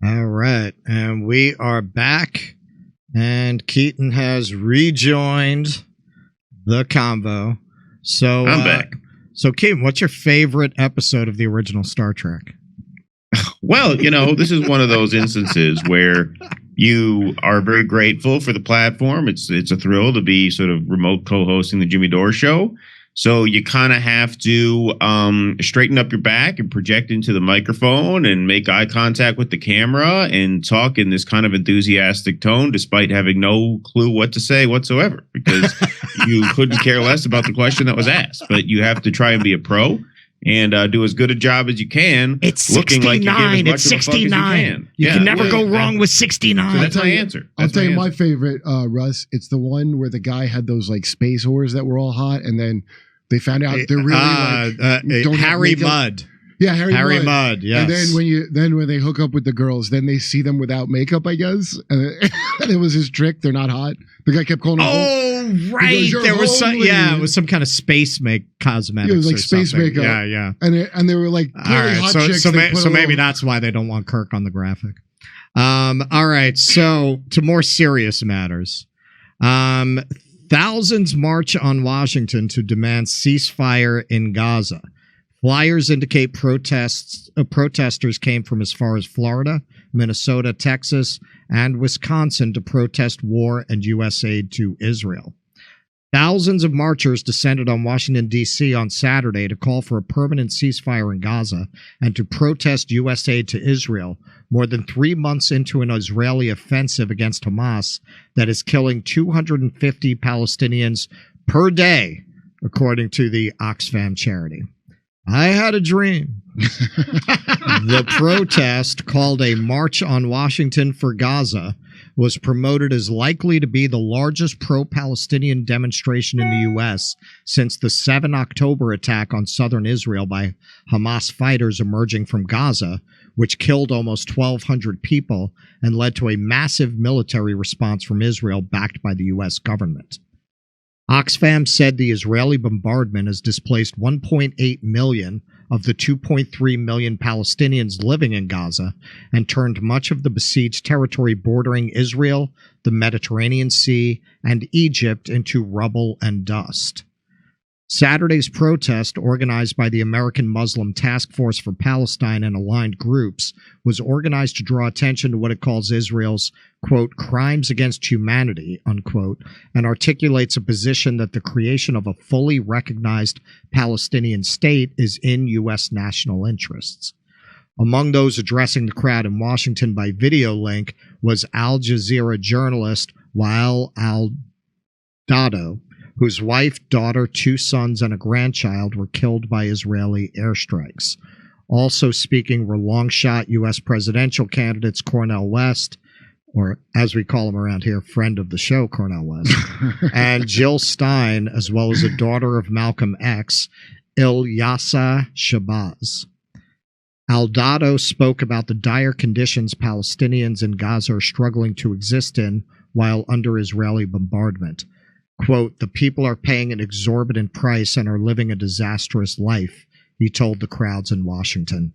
All right, and we are back, and Keaton has rejoined the convo. So I'm back. So, Keaton, what's your favorite episode of the original Star Trek? Well, you know, this is one of those instances where you are very grateful for the platform. It's a thrill to be sort of remote co-hosting the Jimmy Dore Show. So you kind of have to straighten up your back and project into the microphone and make eye contact with the camera and talk in this kind of enthusiastic tone, despite having no clue what to say whatsoever, because you couldn't care less about the question that was asked. But you have to try and be a pro and do as good a job as you can. It's looking 69. Like you give It's as much of a fuck as 69. you can. You can never go wrong with 69. So that's my answer. I'll tell you my favorite, Russ. It's the one where the guy had those like space whores that were all hot, and then they found out they're really don't Harry Mudd. Yeah, Harry Mudd. Yes. And then when they hook up with the girls, then they see them without makeup, I guess. And it was his trick. They're not hot. The guy kept calling them. Oh, right. There was some. Yeah, it was some kind of space cosmetics. Yeah, it was like space something. makeup. Yeah. And they were like clearly hot chicks. So maybe that's why they don't want Kirk on the graphic. All right. So to more serious matters. Thousands march on Washington to demand ceasefire in Gaza. Flyers indicate protesters came from as far as Florida, Minnesota, Texas, and Wisconsin to protest war and U.S. aid to Israel. Thousands of marchers descended on Washington, D.C. on Saturday to call for a permanent ceasefire in Gaza and to protest U.S. aid to Israel, more than 3 months into an Israeli offensive against Hamas that is killing 250 Palestinians per day, according to the Oxfam charity. I had a dream. The protest, called a March on Washington for Gaza, was promoted as likely to be the largest pro-Palestinian demonstration in the U.S. since the 7 October attack on southern Israel by Hamas fighters emerging from Gaza, which killed almost 1,200 people and led to a massive military response from Israel backed by the U.S. government. Oxfam said the Israeli bombardment has displaced 1.8 million of the 2.3 million Palestinians living in Gaza and turned much of the besieged territory bordering Israel, the Mediterranean Sea, and Egypt into rubble and dust. Saturday's protest, organized by the American Muslim Task Force for Palestine and aligned groups, was organized to draw attention to what it calls Israel's, quote, crimes against humanity, unquote, and articulates a position that the creation of a fully recognized Palestinian state is in U.S. national interests. Among those addressing the crowd in Washington by video link was Al Jazeera journalist Wael al-Dado, whose wife, daughter, 2 sons, and a grandchild were killed by Israeli airstrikes. Also speaking were long-shot U.S. presidential candidates Cornel West, or as we call him around here, friend of the show, Cornel West, and Jill Stein, as well as a daughter of Malcolm X, Ilyasa Shabazz. Al-Dado spoke about the dire conditions Palestinians in Gaza are struggling to exist in while under Israeli bombardment. Quote, the people are paying an exorbitant price and are living a disastrous life, he told the crowds in Washington.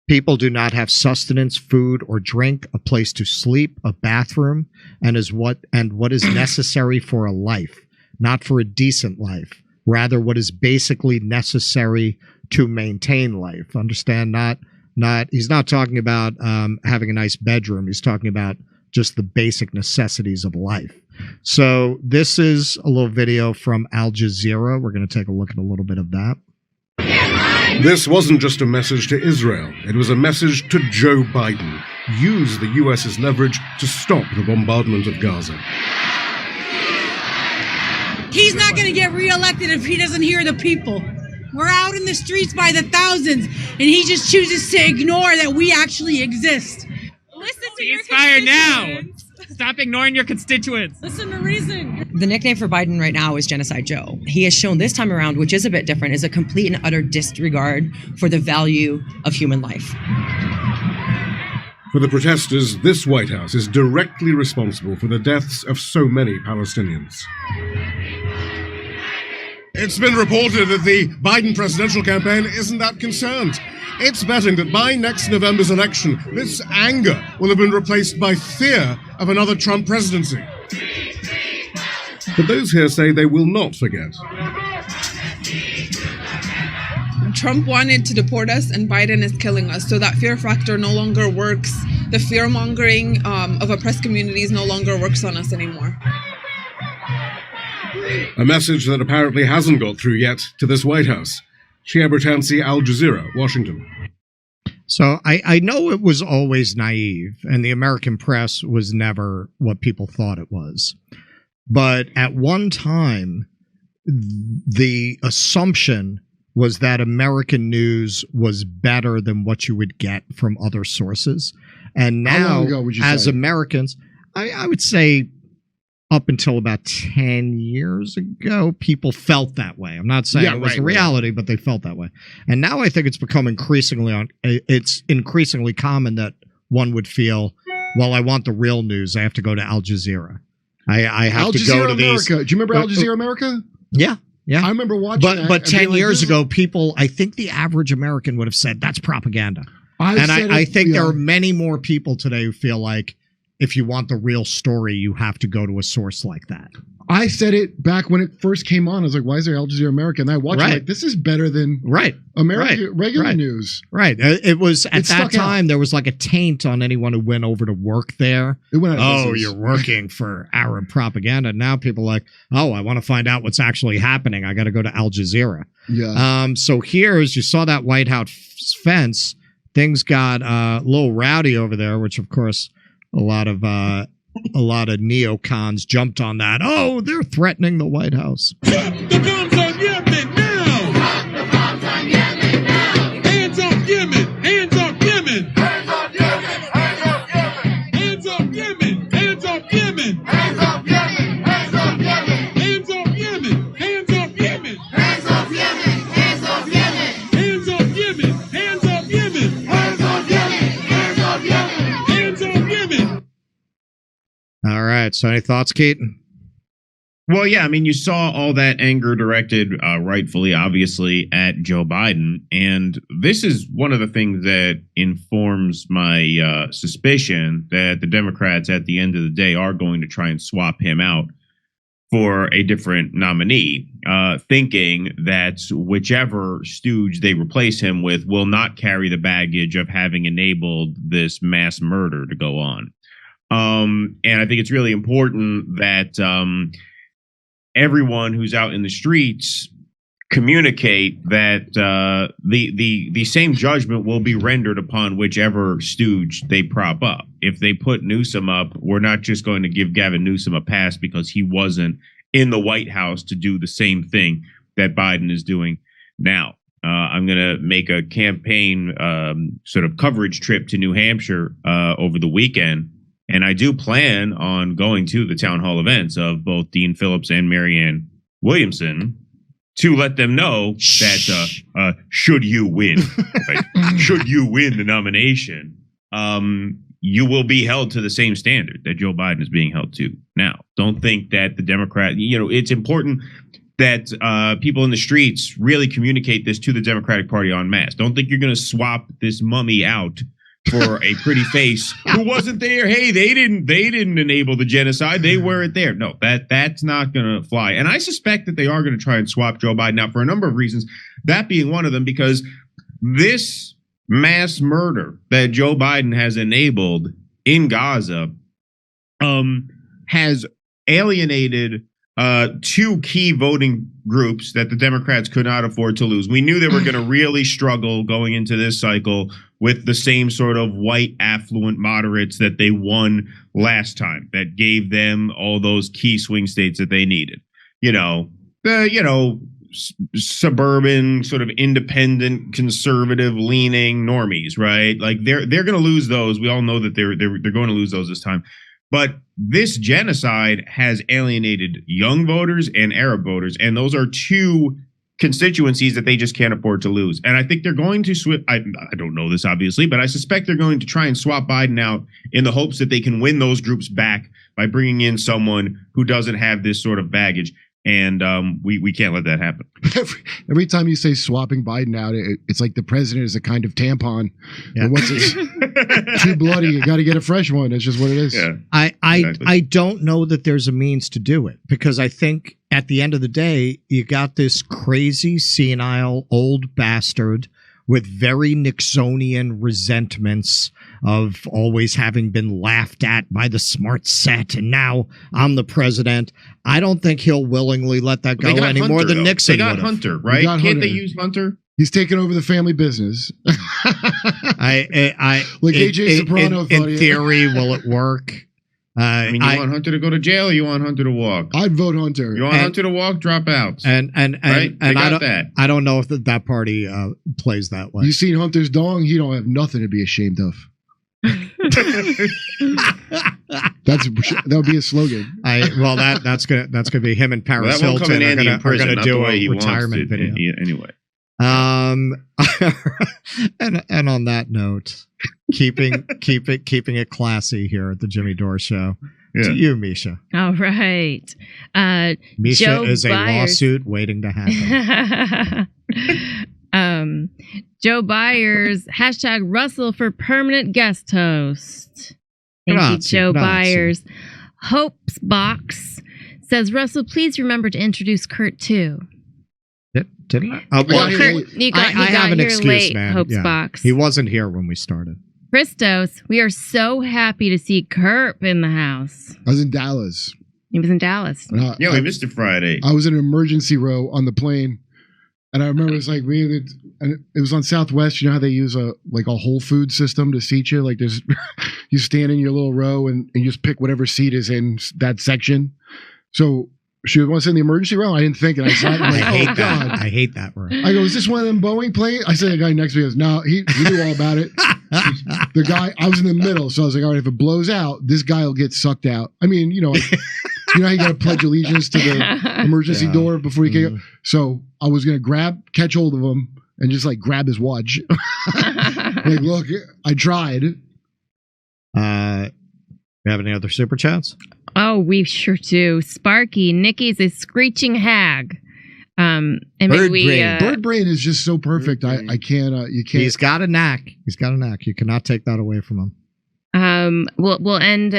People do not have sustenance, food, or drink, a place to sleep, a bathroom, and what is necessary for a life, not for a decent life, rather what is basically necessary to maintain life. Understand? He's not talking about having a nice bedroom. He's talking about just the basic necessities of life. So this is a little video from Al Jazeera. We're going to take a look at a little bit of that. This wasn't just a message to Israel. It was a message to Joe Biden. Use the U.S.'s leverage to stop the bombardment of Gaza. He's not going to get reelected if he doesn't hear the people. We're out in the streets by the thousands, and he just chooses to ignore that we actually exist. Listen to your constituents. Now. Stop ignoring your constituents. Listen to reason. The nickname for Biden right now is Genocide Joe. He has shown this time around, which is a bit different, is a complete and utter disregard for the value of human life. For the protesters, this White House is directly responsible for the deaths of so many Palestinians. It's been reported that the Biden presidential campaign isn't that concerned. It's betting that by next November's election, this anger will have been replaced by fear of another Trump presidency. But those here say they will not forget. Trump wanted to deport us, and Biden is killing us. So that fear factor no longer works. The fear-mongering of oppressed communities no longer works on us anymore. A message that apparently hasn't got through yet to this White House. Shia Bertansi, Al Jazeera, Washington. So I know it was always naive, and the American press was never what people thought it was. But at one time, the assumption was that American news was better than what you would get from other sources. And now, how long ago would you as say? Americans, I would say up until about 10 years ago, people felt that way. I'm not saying it was the reality, but they felt that way. And now I think it's become increasingly common that one would feel, well, I want the real news. I have to go to Al Jazeera. I have to go to these. Do you remember Al Jazeera America? Yeah. Yeah. I remember watching that. But 10 years ago, people, I think the average American would have said, that's propaganda. I think there are many more people today who feel like if you want the real story, you have to go to a source like that. I said it back when it first came on. I was like, why is there Al Jazeera America? And I watched it like, this is better than regular news. Right. It was, at that time, there was like a taint on anyone who went over to work there. It went out of business. You're working for Arab propaganda. Now people are like, oh, I want to find out what's actually happening. I got to go to Al Jazeera. Yeah. So here, as you saw that White House fence, things got a little rowdy over there, which of course a lot of neocons jumped on that. Oh, they're threatening the White House. Drop the bombs on Yemen now! Drop the bombs on Yemen now! Hands off Yemen! Hands off Yemen! Hands off Yemen! Hands off Yemen! Hands off Yemen! Hands off Yemen! Hands off Yemen! Hands off Yemen! Hands off Yemen! Hands off Yemen! Hands off Yemen! Hands off Yemen! Hands off Yemen! Hands off Yemen! Hands off Yemen! Hands off Yemen! All right. So any thoughts, Keaton? Well, yeah, I mean, you saw all that anger directed, rightfully, obviously, at Joe Biden. And this is one of the things that informs my suspicion that the Democrats, at the end of the day, are going to try and swap him out for a different nominee, thinking that whichever stooge they replace him with will not carry the baggage of having enabled this mass murder to go on. And I think it's really important that everyone who's out in the streets communicate that the same judgment will be rendered upon whichever stooge they prop up. If they put Newsom up, we're not just going to give Gavin Newsom a pass because he wasn't in the White House to do the same thing that Biden is doing now. I'm going to make a campaign sort of coverage trip to New Hampshire over the weekend. And I do plan on going to the town hall events of both Dean Phillips and Marianne Williamson to let them know that should you win, should you win the nomination, you will be held to the same standard that Joe Biden is being held to now. Don't think that the Democrat, it's important that people in the streets really communicate this to the Democratic Party en masse. Don't think you're going to swap this mummy out for a pretty face who wasn't there. Hey, they didn't enable the genocide. They weren't there. No, that's not going to fly. And I suspect that they are going to try and swap Joe Biden out for a number of reasons, that being one of them, because this mass murder that Joe Biden has enabled in Gaza has alienated two key voting groups that the Democrats could not afford to lose. We knew they were going to really struggle going into this cycle with the same sort of white, affluent moderates that they won last time, that gave them all those key swing states that they needed. Suburban, sort of independent, conservative leaning normies, right? Like they're going to lose those. We all know that they're going to lose those this time. But this genocide has alienated young voters and Arab voters, and those are two constituencies that they just can't afford to lose. And I think they're going to I don't know this, obviously, but I suspect they're going to try and swap Biden out in the hopes that they can win those groups back by bringing in someone who doesn't have this sort of baggage. And we can't let that happen. Every time you say swapping Biden out, it's like the president is a kind of tampon. Yeah. Once it's too bloody, you got to get a fresh one. That's just what it is. Yeah, I don't know that there's a means to do it, because I think at the end of the day, you got this crazy, senile, old bastard with very Nixonian resentments of always having been laughed at by the smart set, and now I'm the president. I don't think he'll willingly let that go any more than Nixon They got would've. Hunter, right? Can't they use Hunter? He's taking over the family business. Like AJ Soprano thought. In theory, will it work? I mean, you want Hunter to go to jail, or you want Hunter to walk? I'd vote Hunter. You want Hunter to walk, drop out. And right? I don't know if that party plays that way. You seen Hunter's dong? He don't have nothing to be ashamed of. That would be a slogan. That's gonna be him and Paris Hilton are gonna do a retirement video anyway. And on that note, keeping it classy here at the Jimmy Dore Show. Yeah. To you, Misha. All right. Misha Joe is a Byers. lawsuit waiting to happen. Joe Byers, hashtag Russell for permanent guest host. Thank you, Joe Byers. Hope's Box says, Russell, please remember to introduce Kurt too. Didn't I? Well, Kurt, you got have an here excuse, late, man. Hope's Yeah. Box. He wasn't here when we started. Christos, we are so happy to see Kurt in the house. I was in Dallas. He was in Dallas. Yeah, we missed it Friday. I was in an emergency row on the plane, and I remember it's like and it was on Southwest. You know how they use a Whole Food system to seat you? Like there's you stand in your little row and you just pick whatever seat is in that section. So she wants in the emergency row. I didn't think, and I sat. I'm like, I hate oh, that. God. I hate that room. I go, is this one of them Boeing planes? I said, the guy next to me goes, no, he knew all about it. The guy, I was in the middle, so I was like, all right, if it blows out, this guy will get sucked out. I mean, you know how you got to pledge allegiance to the emergency door before you can go. So I was going to catch hold of him and just like grab his watch. Like, look, I tried. You have any other super chats? Oh, we sure do. Sparky, Nikki's a screeching hag. And maybe Bird brain is just so perfect. I can't. You can't. He's got a knack. You cannot take that away from him. We'll end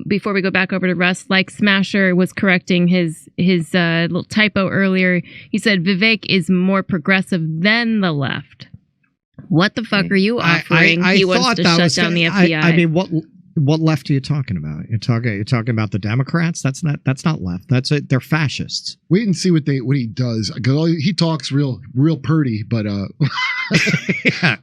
before we go back over to Russ. Like Smasher was correcting his little typo earlier. He said Vivek is more progressive than the left. What the fuck are you offering? He wants to shut down the FBI. I mean, what left are you talking about? You're talking about the Democrats. That's not left. That's it. They're fascists. Wait and see what he does. He talks real purty, but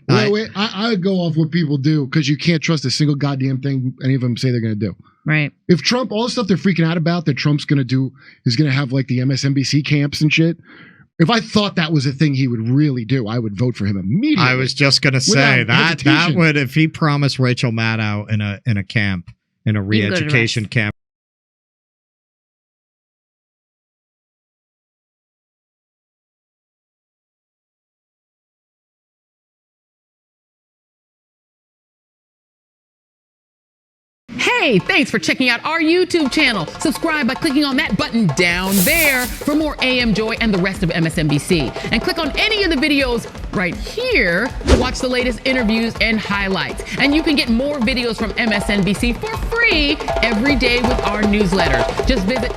I would go off what people do, because you can't trust a single goddamn thing any of them say they're going to do. Right. If Trump, all the stuff they're freaking out about that Trump's going to do is going to have like the MSNBC camps and shit. If I thought that was a thing he would really do, I would vote for him immediately. I was just going to say that would, if he promised Rachel Maddow in a camp, in a re-education camp. Hey, thanks for checking out our YouTube channel. Subscribe by clicking on that button down there for more AM Joy and the rest of MSNBC. And click on any of the videos right here to watch the latest interviews and highlights. And you can get more videos from MSNBC for free every day with our newsletter. Just visit